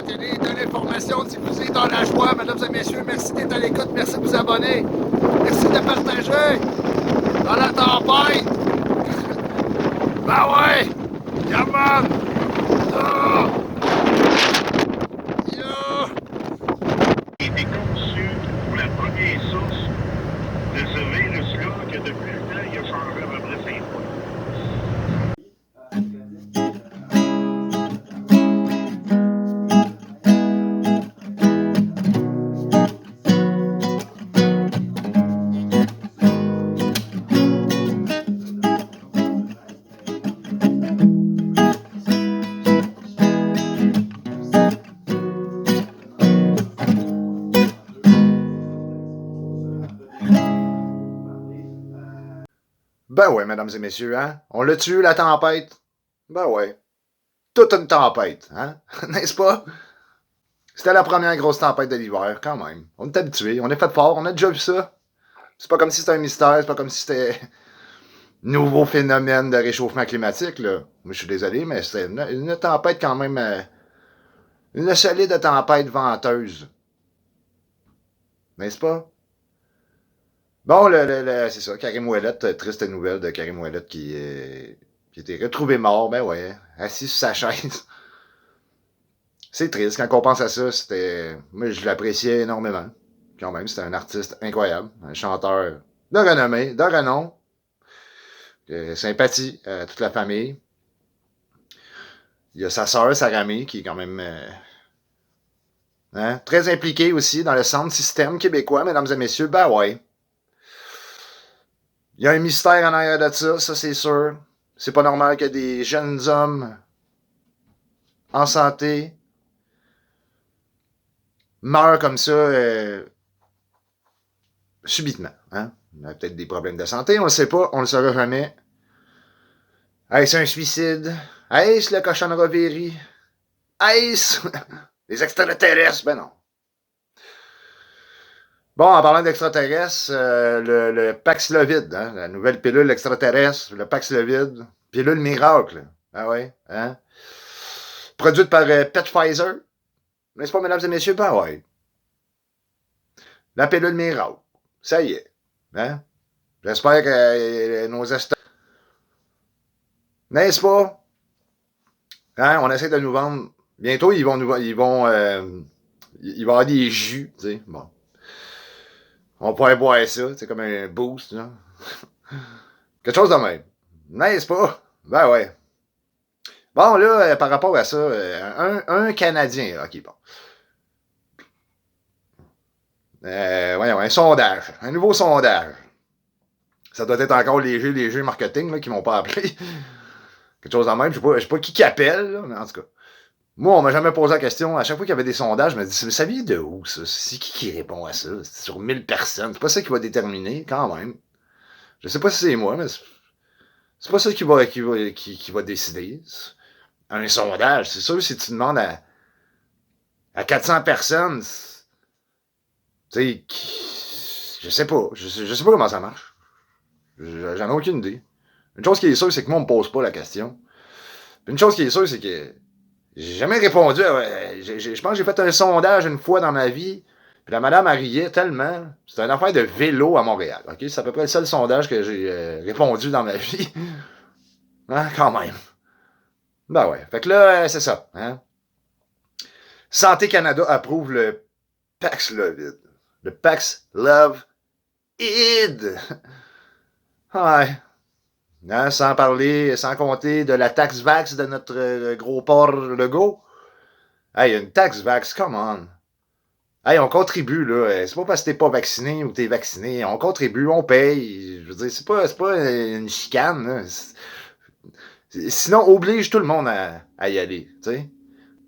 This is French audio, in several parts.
télé, de l'information diffusée dans la joie. Mesdames et messieurs, merci d'être à l'écoute, merci de vous abonner, merci de partager dans la tempête. Ben ouais, come on! Oh! Yo! Il était conçu pour la première source de ce virus-là que depuis le temps, il a changé à peu près 5 fois. Ben ouais, mesdames et messieurs, hein? On l'a tué, la tempête? Ben ouais. Toute une tempête, hein? N'est-ce pas? C'était la première grosse tempête de l'hiver, quand même. On est habitués, on est fait fort, on a déjà vu ça. C'est pas comme si c'était un mystère, c'est pas comme si c'était nouveau phénomène de réchauffement climatique, là. Moi, je suis désolé, mais c'est une tempête quand même... une solide tempête venteuse. N'est-ce pas? Bon, c'est ça, Karim Ouellet, triste nouvelle de Karim Ouellet qui était retrouvé mort, ben ouais, assis sur sa chaise. C'est triste, quand on pense à ça, moi, je l'appréciais énormément. Quand même, c'était un artiste incroyable, un chanteur de renommée, de renom, sympathie à toute la famille. Il y a sa sœur, Sarami, qui est quand même très impliquée aussi dans le sound système québécois, mesdames et messieurs, ben ouais. Il y a un mystère en arrière de ça c'est sûr. C'est pas normal que des jeunes hommes en santé meurent comme ça subitement. Hein? Il a peut-être des problèmes de santé, on le sait pas, on le saura jamais. Est-ce un suicide? Est-ce le cochon Roveri? Est-ce les extraterrestres? Ben non. Bon, en parlant d'extraterrestres, le Paxlovid, hein, la nouvelle pilule extraterrestre, le Paxlovid, pilule miracle. Ah ouais, hein? Produite par Pet Pfizer. N'est-ce pas, mesdames et messieurs? Ben ouais. La pilule miracle. Ça y est. Hein? J'espère que nos estats... N'est-ce pas? Hein? On essaie de nous vendre. Bientôt, il va y avoir des jus, tu sais. Bon. On pourrait boire ça, c'est comme un boost, là. Quelque chose de même. N'est-ce pas? Ben ouais. Bon, là, par rapport à ça, un Canadien, ok, bon. Voyons, un sondage, un nouveau sondage. Ça doit être encore léger marketing, là, qui m'ont pas appelé. Quelque chose de même, je sais pas qui appelle, là, mais en tout cas. Moi, on m'a jamais posé la question. À chaque fois qu'il y avait des sondages, je me dis, ça vient de où, ça? C'est qui répond à ça? C'est sur 1000 personnes. C'est pas ça qui va déterminer, quand même. Je sais pas si c'est moi, mais c'est pas ça qui va décider. Un sondage, c'est sûr, si tu demandes à 400 personnes, tu sais, je sais pas. Je sais pas comment ça marche. J'en ai aucune idée. Une chose qui est sûre, c'est que moi, on me pose pas la question. Puis une chose qui est sûre, c'est que j'ai jamais répondu je pense que j'ai fait un sondage une fois dans ma vie, puis la madame a riait tellement. C'était une affaire de vélo à Montréal. OK? C'est à peu près le seul sondage que j'ai répondu dans ma vie. Hein? Quand même. Ben ouais. Fait que là, c'est ça. Hein? Santé Canada approuve le Paxlovid. Le Paxlovid. Ouais. Hein, sans compter de la taxe vax de notre gros porc Legault. Hey, une taxe vax, come on. Hey, on contribue, là. C'est pas parce que t'es pas vacciné ou t'es vacciné. On contribue, on paye. Je veux dire, c'est pas une chicane, là. Sinon, oblige tout le monde à y aller, tu sais.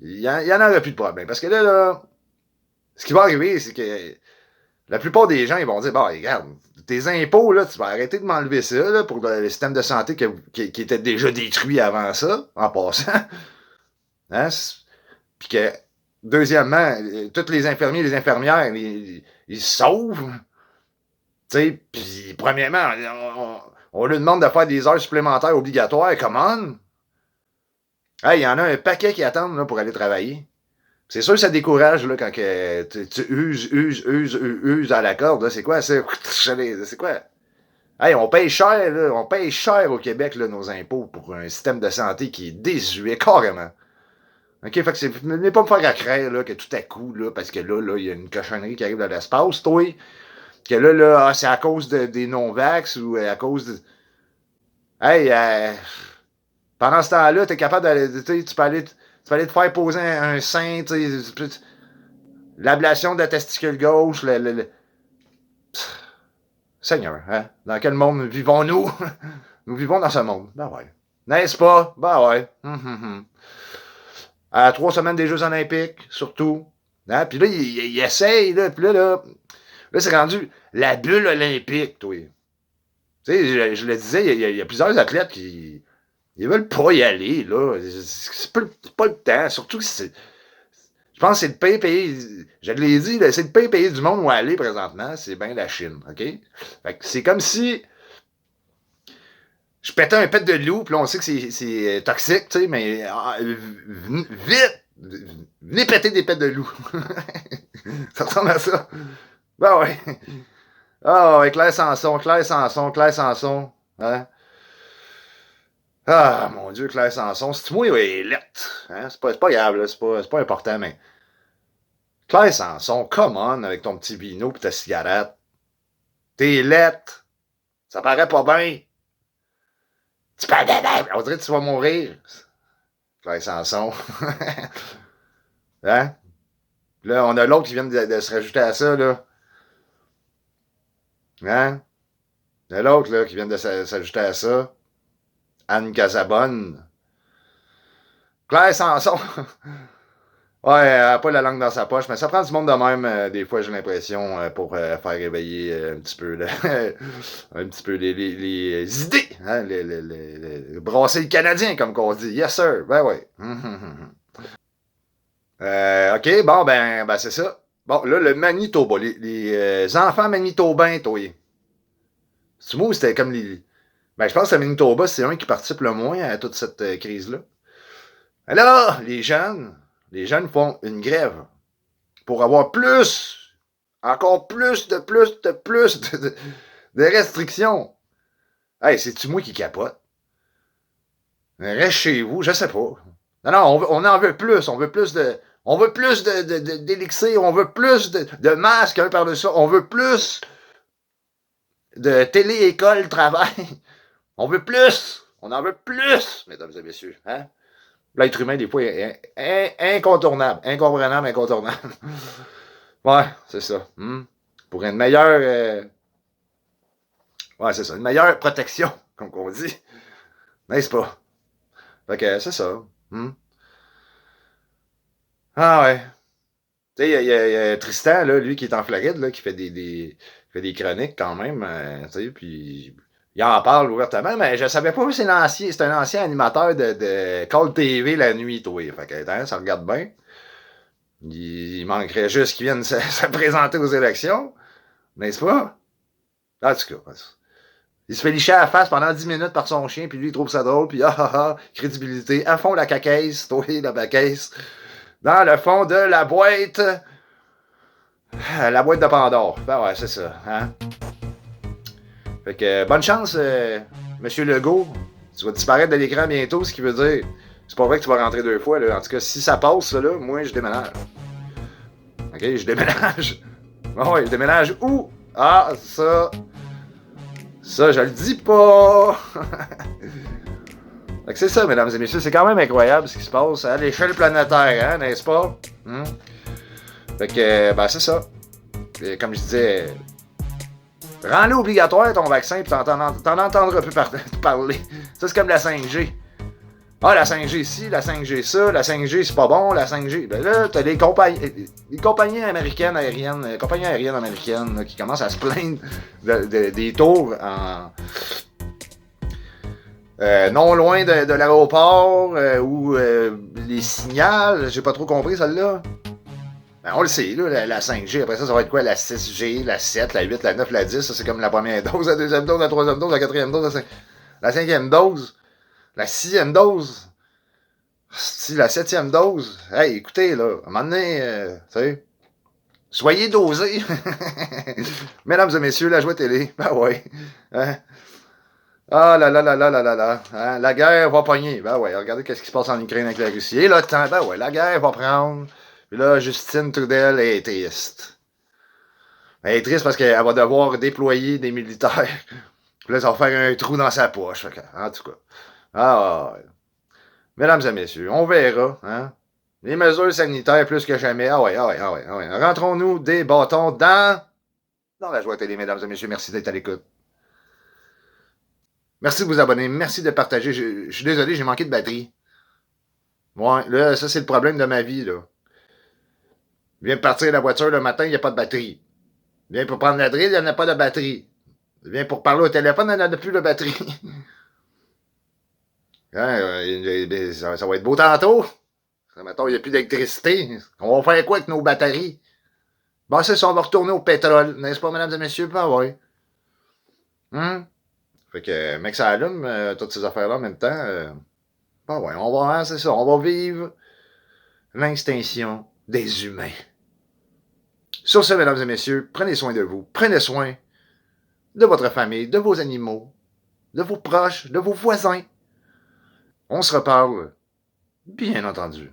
Il y en aura plus de problème. Parce que là, ce qui va arriver, c'est que la plupart des gens, ils vont dire, bon, regarde, tes impôts, là, tu vas arrêter de m'enlever ça, là, pour le système de santé qui était déjà détruit avant ça, en passant. Hein? Puis que, deuxièmement, tous les infirmiers et les infirmières, ils se sauvent. Tu sais, puis premièrement, on lui demande de faire des heures supplémentaires obligatoires. Come on! Hey, il y en a un paquet qui attendent là, pour aller travailler. C'est sûr que ça décourage là, quand que tu uses à la corde. C'est quoi? C'est quoi? Hey, on paye cher, là. On paye cher au Québec, là, nos impôts pour un système de santé qui est désuet, carrément. OK, fait que venez pas me faire à craindre, là, que tout à coup, là, parce que là, il y a une cochonnerie qui arrive de l'espace, toi, que là, c'est à cause des non-vax ou à cause de... Hey, pendant ce temps-là, t'es capable d'aller, tu peux aller te faire poser un sein, l'ablation de la testicule gauche, Seigneur, hein? Dans quel monde vivons-nous? Nous vivons dans ce monde. Ben ouais. N'est-ce pas? Ben ouais. À 3 semaines des Jeux Olympiques, surtout. Hein? Puis là, il essaye, là. Puis là, c'est rendu la bulle olympique, toi. Tu sais, je le disais, il y a plusieurs athlètes qui ils veulent pas y aller, là. C'est pas le temps. Surtout que je pense que c'est le pire pays. Je l'ai dit, c'est le pire pays du monde où aller présentement. C'est bien la Chine, OK? Fait que c'est comme si je pétais un pet de loup, puis là, on sait que c'est toxique, tu sais, mais vite! Venez péter des pets de loup. Ça ressemble à ça. Ben ouais. Ah ouais, Claire Sanson. Hein? Ah, mon Dieu, Claire Sanson. C'est moi, il est lettre. Hein? C'est pas grave, là. C'est pas important, mais. Claire Sanson, come on, avec ton petit vino pis ta cigarette. T'es lettre. Ça paraît pas bien. Tu parles de... On dirait que tu vas mourir. Claire Sanson. Hein? Là, on a l'autre qui vient de se rajouter à ça, là. Hein? Il y a l'autre, là, qui vient de s'ajouter à ça. Anne Casabonne. Claire Sanson. Ouais, elle n'a pas la langue dans sa poche, mais ça prend du monde de même, des fois, j'ai l'impression, pour faire réveiller un petit peu, un petit peu les idées, hein, brasser le Canadien, comme qu'on dit. Yes, sir. Ben ouais. OK, bon, ben c'est ça. Bon, là, le Manitoba, les enfants manitobains, toi. C'est moi ou c'était comme les... Ben, je pense que le Manitoba, c'est un qui participe le moins à toute cette crise-là. Alors, les jeunes font une grève pour avoir encore plus de restrictions. Hey, c'est-tu moi qui capote? Reste chez vous, je sais pas. Non, on en veut plus, on veut plus d'élixir, on veut plus de masques un par-dessus, on veut plus de télé-école, travail. On veut plus, on en veut plus, mesdames et messieurs. Hein? L'être humain, des fois, est incontournable. Incontournable. Ouais, c'est ça. Pour une meilleure... Ouais, c'est ça. Une meilleure protection, comme on dit. N'est-ce pas? Fait que c'est ça. Ah ouais. Tu sais, il y a Tristan, là, lui, qui est en Floride, là, qui fait des chroniques quand même. Tu sais, puis... Il en parle ouvertement, mais je savais pas que c'est un ancien animateur de Call TV la nuit, toi. Fait que, hein, ça regarde bien. Il manquerait juste qu'il vienne se présenter aux élections. N'est-ce pas? En tout cas, il se fait licher à la face pendant 10 minutes par son chien, puis lui, il trouve ça drôle, puis crédibilité. À fond la cacaisse, toi, la bacaisse. Dans le fond de la boîte de Pandore. Ben ouais, c'est ça, hein? Fait que bonne chance, Monsieur Legault. Tu vas disparaître de l'écran bientôt, ce qui veut dire... C'est pas vrai que tu vas rentrer 2 fois, là. En tout cas, si ça passe, là, moi, je déménage. OK, je déménage. Oh, ouais, je déménage où? Ah, ça, je le dis pas. Fait que c'est ça, mesdames et messieurs. C'est quand même incroyable ce qui se passe à l'échelle planétaire, hein, n'est-ce pas? Fait que, ben, c'est ça. Et comme je disais... Rends-le obligatoire ton vaccin, puis t'en entendras plus parler. Ça, c'est comme la 5G. Ah, la 5G ci, la 5G ça, la 5G c'est pas bon, la 5G... Ben là, t'as les compagnies aériennes américaines là, qui commencent à se plaindre des tours non loin de l'aéroport où les signaux, j'ai pas trop compris celle-là. Ben, on le sait, là, la 5G, après ça va être quoi? La 6G, la 7, la 8, la 9, la 10, ça c'est comme la première dose, la deuxième dose, la troisième dose, la quatrième dose, la cinquième dose, la 6e dose. Si la 7e dose, hey, écoutez, là, à un moment donné, tu sais, soyez dosés. Mesdames et messieurs, la joie télé, ben ouais. Hein? Ah là là là là là là là. Hein? La guerre va pogner. Ben ouais, regardez qu'est-ce qui se passe en Ukraine avec la Russie. Et l'OTAN, ben ouais, la guerre va prendre. Puis là, Justine Trudel est triste. Elle est triste parce qu'elle va devoir déployer des militaires. Puis là, ça va faire un trou dans sa poche. En tout cas. Ah, ouais. Mesdames et messieurs, on verra. Hein? Les mesures sanitaires plus que jamais. Ah ouais, ah ouais, ah ouais, ah ouais. Rentrons-nous des bâtons dans la joie télé, mesdames et messieurs. Merci d'être à l'écoute. Merci de vous abonner. Merci de partager. Je suis désolé, j'ai manqué de batterie. Ouais, là, ça, c'est le problème de ma vie, là. Je viens de partir de la voiture le matin, il n'y a pas de batterie. Je viens pour prendre la drill, il n'y en a pas de batterie. Je viens pour parler au téléphone, il n'y en a plus de batterie. Hein, ça va être beau tantôt. Mettons, il n'y a plus d'électricité. On va faire quoi avec nos batteries? Bon, c'est ça, on va retourner au pétrole. N'est-ce pas, mesdames et messieurs? Ben ouais. Fait que, mec, ça allume toutes ces affaires-là en même temps. Ben ouais, on va, hein, c'est ça. On va vivre l'extinction des humains. Sur ce, mesdames et messieurs, prenez soin de vous. Prenez soin de votre famille, de vos animaux, de vos proches, de vos voisins. On se reparle, bien entendu,